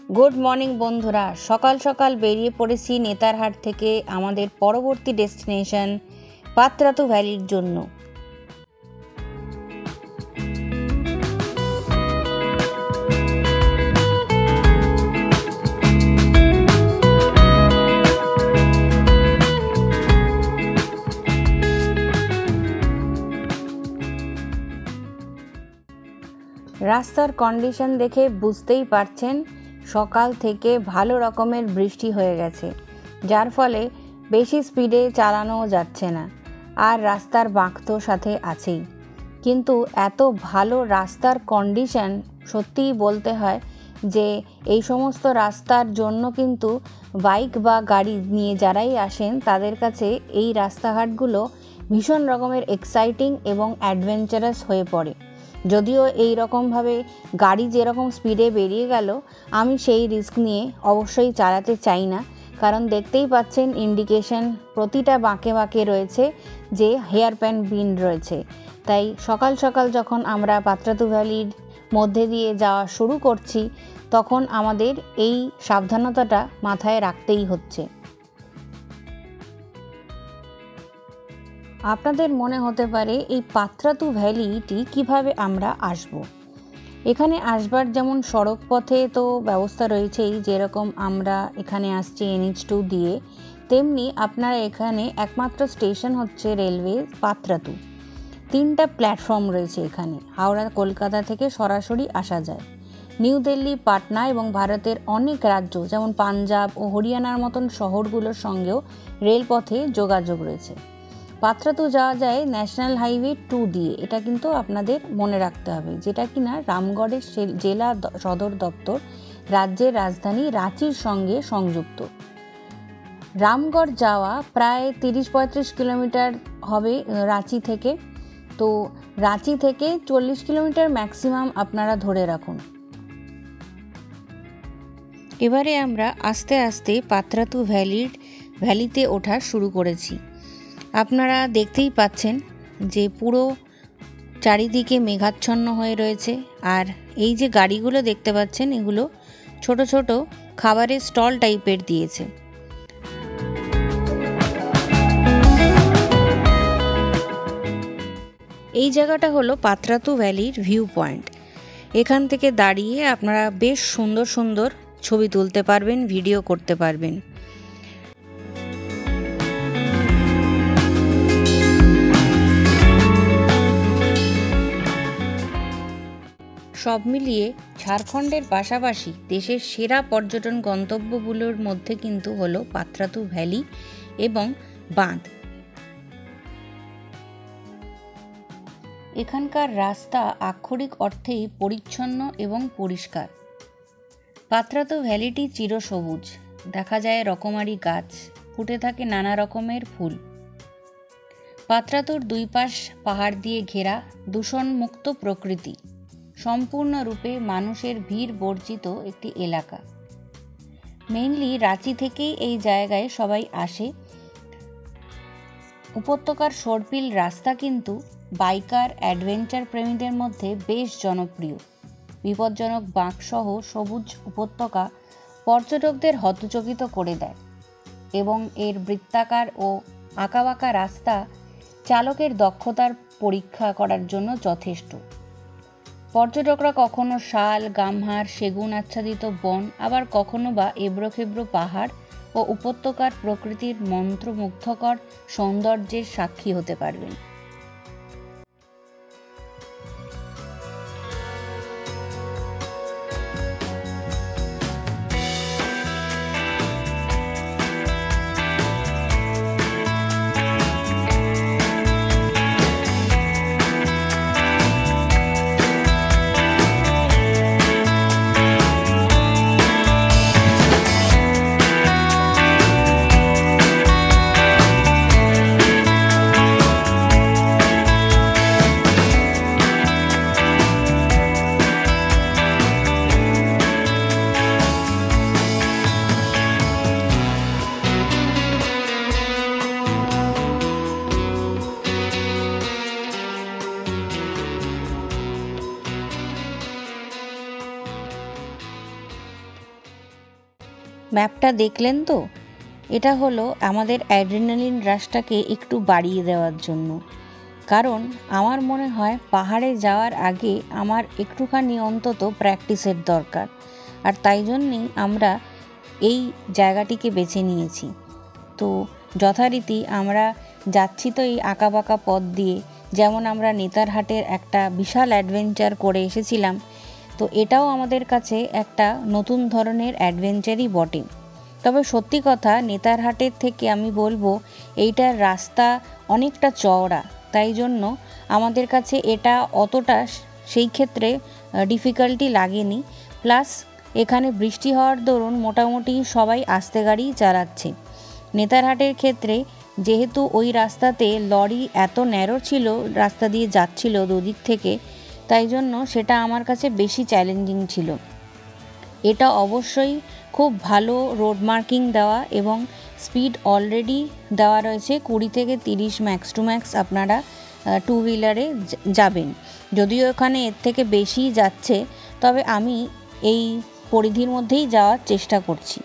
Good morning বন্ধুরা, সকাল সকাল বেরিয়ে পড়েছি নেতারহাট থেকে আমাদের পরবর্তী ডেস্টিনেশন পাত্রাতু ভ্যালির জন্য। রাস্তার কন্ডিশন দেখে বুঝতেই পারছেন সকাল থেকে ভালো রকমের বৃষ্টি হয়ে গেছে, যার ফলে বেশি স্পিডে চালানোও যাচ্ছে না, আর রাস্তার বাঁক তো সাথে আছেই। কিন্তু এত ভালো রাস্তার কন্ডিশন, সত্যিই বলতে হয় যে এই সমস্ত রাস্তার জন্য কিন্তু বাইক বা গাড়ি নিয়ে যারাই আসেন তাদের কাছে এই রাস্তাঘাটগুলো ভীষণ রকমের এক্সাইটিং এবং অ্যাডভেঞ্চারাস হয়ে পড়ে। যদিও এই রকমভাবে গাড়ি যেরকম স্পিডে বেরিয়ে গেল, আমি সেই রিস্ক নিয়ে অবশ্যই চালাতে চাই না, কারণ দেখতেই পাচ্ছেন ইন্ডিকেশন প্রতিটা বাঁকে বাঁকে রয়েছে যে হেয়ার প্যান বিন রয়েছে। তাই সকাল সকাল যখন আমরা পাত্রাতু ভ্যালির মধ্যে দিয়ে যাওয়া শুরু করছি, তখন আমাদের এই সাবধানতাটা মাথায় রাখতেই হচ্ছে। আপনাদের মনে হতে পারে এই পাত্রাতু ভ্যালিটি কিভাবে আমরা আসব। এখানে আসবার যেমন সড়ক পথে তো ব্যবস্থা রয়েছেই, যেরকম আমরা এখানে আসছি NH2 দিয়ে, তেমনি আপনারা এখানে একমাত্র স্টেশন হচ্ছে রেলওয়ে পাত্রাতু। 3টা প্ল্যাটফর্ম রয়েছে এখানে। হাওড়া কলকাতা থেকে সরাসরি আসা যায়। নিউ দিল্লি, পাটনা এবং ভারতের অনেক রাজ্য যেমন পাঞ্জাব ও হরিয়ানার মতন শহরগুলোর সঙ্গেও রেলপথে যোগাযোগ রয়েছে। পাত্রাতু যাওয়া যায় ন্যাশনাল হাইওয়ে 2 দিয়ে, এটা কিন্তু আপনাদের মনে রাখতে হবে, যেটা কিনা রামগড়ের জেলা সদর দপ্তর রাজ্যের রাজধানী রাঁচির সঙ্গে সংযুক্ত। রামগড় যাওয়া প্রায় 30-35 কিলোমিটার হবে রাঁচি থেকে, তো রাঁচি থেকে 40 কিলোমিটার ম্যাক্সিমাম আপনারা ধরে রাখুন। এবারে আমরা আস্তে আস্তে পাত্রাতু ভ্যালিতে ওঠা শুরু করেছি। আপনারা দেখতেই পাচ্ছেন যে পুরো চারিদিকে মেঘাচ্ছন্ন হয়ে রয়েছে, আর এই যে গাড়িগুলো দেখতে পাচ্ছেন এগুলো ছোট ছোট খাবারের স্টল টাইপের দিয়েছে। এই জায়গাটা হলো পাত্রাতু ভ্যালির ভিউ পয়েন্ট। এখান থেকে দাঁড়িয়ে আপনারা বেশ সুন্দর সুন্দর ছবি তুলতে পারবেন, ভিডিও করতে পারবেন। সব মিলিয়ে ঝাড়খণ্ডের পাশাপাশি দেশের সেরা পর্যটন গন্তব্যগুলোর মধ্যে কিন্তু হলো পাত্রাতু ভ্যালি এবং বাঁধ। এখানকার রাস্তা আক্ষরিক অর্থেই পরিচ্ছন্ন এবং পরিষ্কার। পাত্রাতু ভ্যালিটি চিরসবুজ, দেখা যায় রকমারি গাছ, ফুটে থাকে নানা রকমের ফুল। পাত্রাতুর দুই পাশ পাহাড় দিয়ে ঘেরা দূষণমুক্ত প্রকৃতি, সম্পূর্ণরূপে মানুষের ভিড় বর্জিত একটি এলাকা। মেইনলি রাঁচি থেকেই এই জায়গায় সবাই আসে। উপত্যকার সর্পিল রাস্তা কিন্তু বাইকার অ্যাডভেঞ্চার প্রেমীদের মধ্যে বেশ জনপ্রিয়। বিপজ্জনক বাঁকসহ সবুজ উপত্যকা পর্যটকদের হতচকিত করে দেয়, এবং এর বৃত্তাকার ও আঁকাবাঁকা রাস্তা চালকের দক্ষতার পরীক্ষা করার জন্য যথেষ্ট। পর্যটকরা কখনো শাল, গামহার, সেগুন আচ্ছাদিত বন, আবার কখনো বা এবড়োখেবড়ো পাহাড় ও উপত্যকার প্রকৃতির মন্ত্রমুগ্ধকর সৌন্দর্যের সাক্ষী হতে পারবেন। ম্যাপটা দেখলেন তো? এটা হলো আমাদের অ্যাড্রিনালিন রাশটাকে একটু বাড়িয়ে দেওয়ার জন্য। কারণ আমার মনে হয় পাহাড়ে যাওয়ার আগে আমার একটুখানি অন্তত প্র্যাকটিসের দরকার, আর তাই জন্যেই আমরা এই জায়গাটিকে বেছে নিয়েছি। তো যথারীতি আমরা যাচ্ছি তো এই আঁকাবাঁকা পথ দিয়ে, যেমন আমরা নেতারহাটের একটা বিশাল অ্যাডভেঞ্চার করে এসেছিলাম, তো এটাও আমাদের কাছে একটা নতুন ধরনের অ্যাডভেঞ্চারই বটে। তবে সত্যি কথা, নেতারহাটের থেকে আমি বলবো এইটার রাস্তা অনেকটা চওড়া, তাই জন্য আমাদের কাছে এটা অতটা সেই ক্ষেত্রে ডিফিকাল্টি লাগেনি। প্লাস এখানে বৃষ্টি হওয়ার দরুন মোটামুটি সবাই আস্তে গাড়িই চালাচ্ছে। নেতারহাটের ক্ষেত্রে যেহেতু ওই রাস্তাতে লরি এত ন্যারো ছিল, রাস্তা দিয়ে যাচ্ছিল দুদিক থেকে, তাই জন্য সেটা আমার কাছে বেশি চ্যালেঞ্জিং ছিল। এটা অবশ্যই খুব ভালো রোড মার্কিং দেওয়া এবং স্পিড অলরেডি দেওয়া রয়েছে 20 থেকে 30 ম্যাক্স টু ম্যাক্স আপনারা টু হুইলারে যাবেন। যদিও এখানে এর থেকে বেশি যাচ্ছে, তবে আমি এই পরিধির মধ্যেই যাওয়ার চেষ্টা করছি।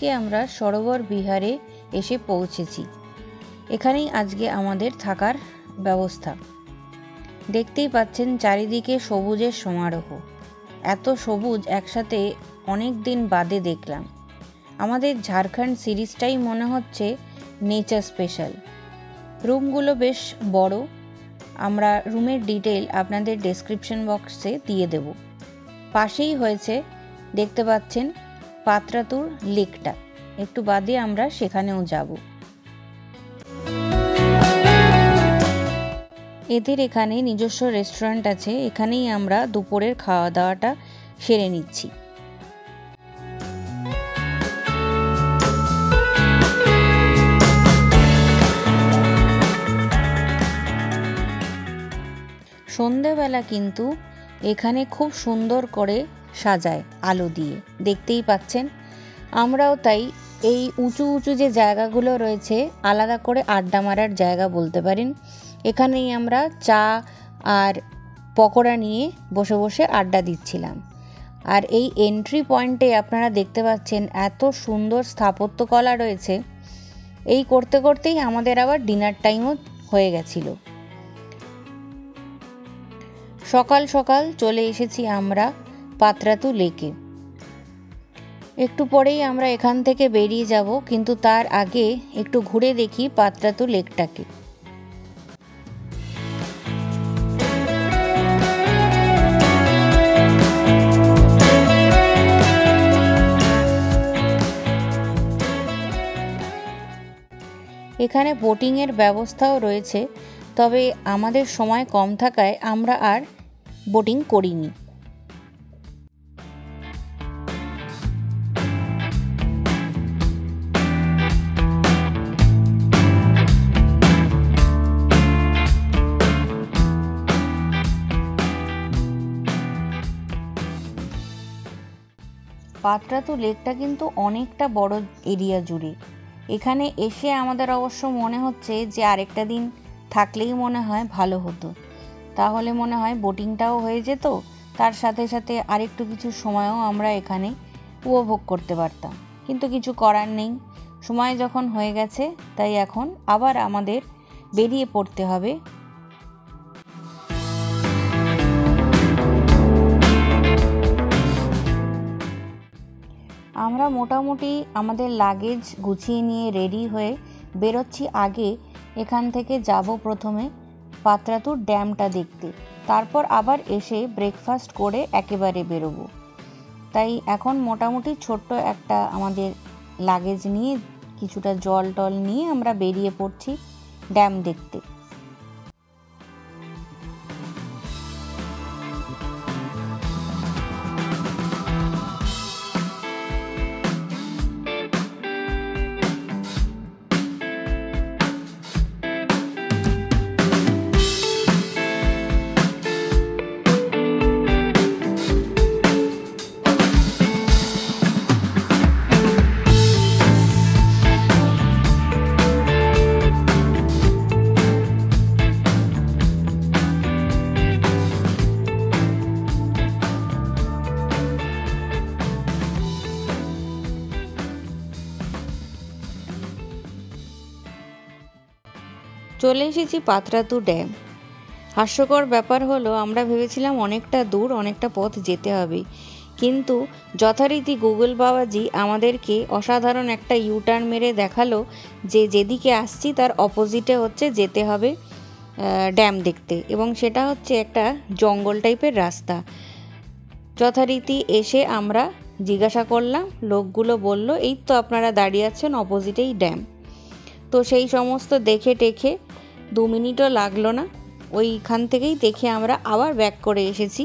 থেকে আমরা সরোবর বিহারে এসে পৌঁছেছি। এখানেই আজকে আমাদের থাকার ব্যবস্থা। দেখতেই পাচ্ছেন চারিদিকে সবুজের সমারোহ। এত সবুজ একসাথে অনেক দিন বাদে দেখলাম। আমাদের ঝাড়খণ্ড সিরিজটাই মনে হচ্ছে নেচার স্পেশাল। রুমগুলো বেশ বড়। আমরা রুমের ডিটেল আপনাদের ডেসক্রিপশন বক্সে দিয়ে দেব। পাশেই হয়েছে, দেখতে পাচ্ছেন পাত্রাতুর লেকটা। একটু বাদে আমরা সেখানেও যাব। এদের এখানে নিজস্ব রেস্টুরেন্ট আছে, এখানেই আমরা দুপুরের খাওয়া দাওয়াটা সেরে নিচ্ছি। সন্ধেবেলা কিন্তু এখানে খুব সুন্দর করে সাজায় আলো দিয়ে, দেখতেই পাচ্ছেন। আমরাও তাই এই উঁচু উঁচু যে জায়গাগুলো রয়েছে আলাদা করে আড্ডা মারার জায়গা বলতে পারেন, এখানেই আমরা চা আর পকোড়া নিয়ে বসে বসে আড্ডা দিচ্ছিলাম। আর এই এন্ট্রি পয়েন্টে আপনারা দেখতে পাচ্ছেন এত সুন্দর স্থাপত্যকলা রয়েছে। এই করতে করতেই আমাদের আবার ডিনার টাইমও হয়ে গেছিল। সকাল সকাল চলে এসেছি আমরা পাত্রাতু লেকে। একটু পরেই আমরা এখান থেকে বেরিয়ে যাব, কিন্তু তার আগে একটু ঘুরে দেখি পাত্রাতু লেকটাকে। এখানে বোটিংয়ের ব্যবস্থাও রয়েছে, তবে আমাদের সময় কম থাকায় আমরা আর বোটিং করিনি। পাত্রাতু লেকটা কিন্তু অনেকটা বড় এরিয়া জুড়ে। এখানে এসে আমাদের অবশ্য মনে হচ্ছে যে আরেকটা দিন থাকলেই মনে হয় ভালো হতো, তাহলে মনে হয় বোটিংটাও হয়ে যেত, তার সাথে সাথে আরেকটু কিছু সময়ও আমরা এখানে উপভোগ করতে পারতাম। কিন্তু কিছু করার নেই, সময় যখন হয়ে গেছে তাই এখন আবার আমাদের বেরিয়ে পড়তে হবে। আমরা মোটামুটি আমাদের লাগেজ গুছিয়ে নিয়ে রেডি হয়ে বেরোচ্ছি। আগে এখান থেকে যাব প্রথমে পাত্রাতুর ড্যামটা দেখতে, তারপর আবার এসে ব্রেকফাস্ট করে একেবারে বেরোবো। তাই এখন মোটামুটি ছোট্ট একটা আমাদের লাগেজ নিয়ে কিছুটা জল টল নিয়ে আমরা বেরিয়ে পড়ছি ড্যাম দেখতে। চলে এসেছি পাত্রাতু ড্যাম। হাস্যকর ব্যাপার হলো, আমরা ভেবেছিলাম অনেকটা দূর, অনেকটা পথ যেতে হবে, কিন্তু যথারীতি গুগল বাবাজি আমাদেরকে অসাধারণ একটা ইউটার্ন মেরে দেখালো যে যেদিকে আসছি তার অপোজিটে হচ্ছে যেতে হবে ড্যাম দেখতে, এবং সেটা হচ্ছে একটা জঙ্গল টাইপের রাস্তা। যথারীতি এসে আমরা জিজ্ঞাসা করলাম, লোকগুলো বলল এই তো আপনারা দাঁড়িয়ে আছেন অপোজিটেই ড্যাম। তো সেই সমস্ত দেখে টেখে 2 মিনিটও লাগলো না, ওইখান থেকেই দেখে আমরা আবার ব্যাক করে এসেছি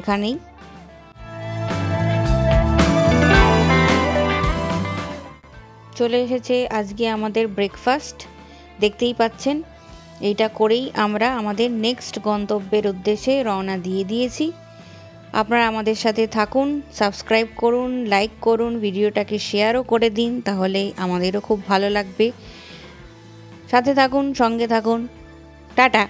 এখানেই। চলে এসেছে আজকে আমাদের ব্রেকফাস্ট, দেখতেই পাচ্ছেন। এইটা করেই আমরা আমাদের নেক্সট গন্তব্যের উদ্দেশ্যে রওনা দিয়ে দিয়েছি। আপনারা আমাদের সাথে থাকুন, সাবস্ক্রাইব করুন, লাইক করুন, ভিডিওটাকে শেয়ারও করে দিন, তাহলে আমাদেরও খুব ভালো লাগবে। সাথে থাকুন, সঙ্গে থাকুন। টাটা।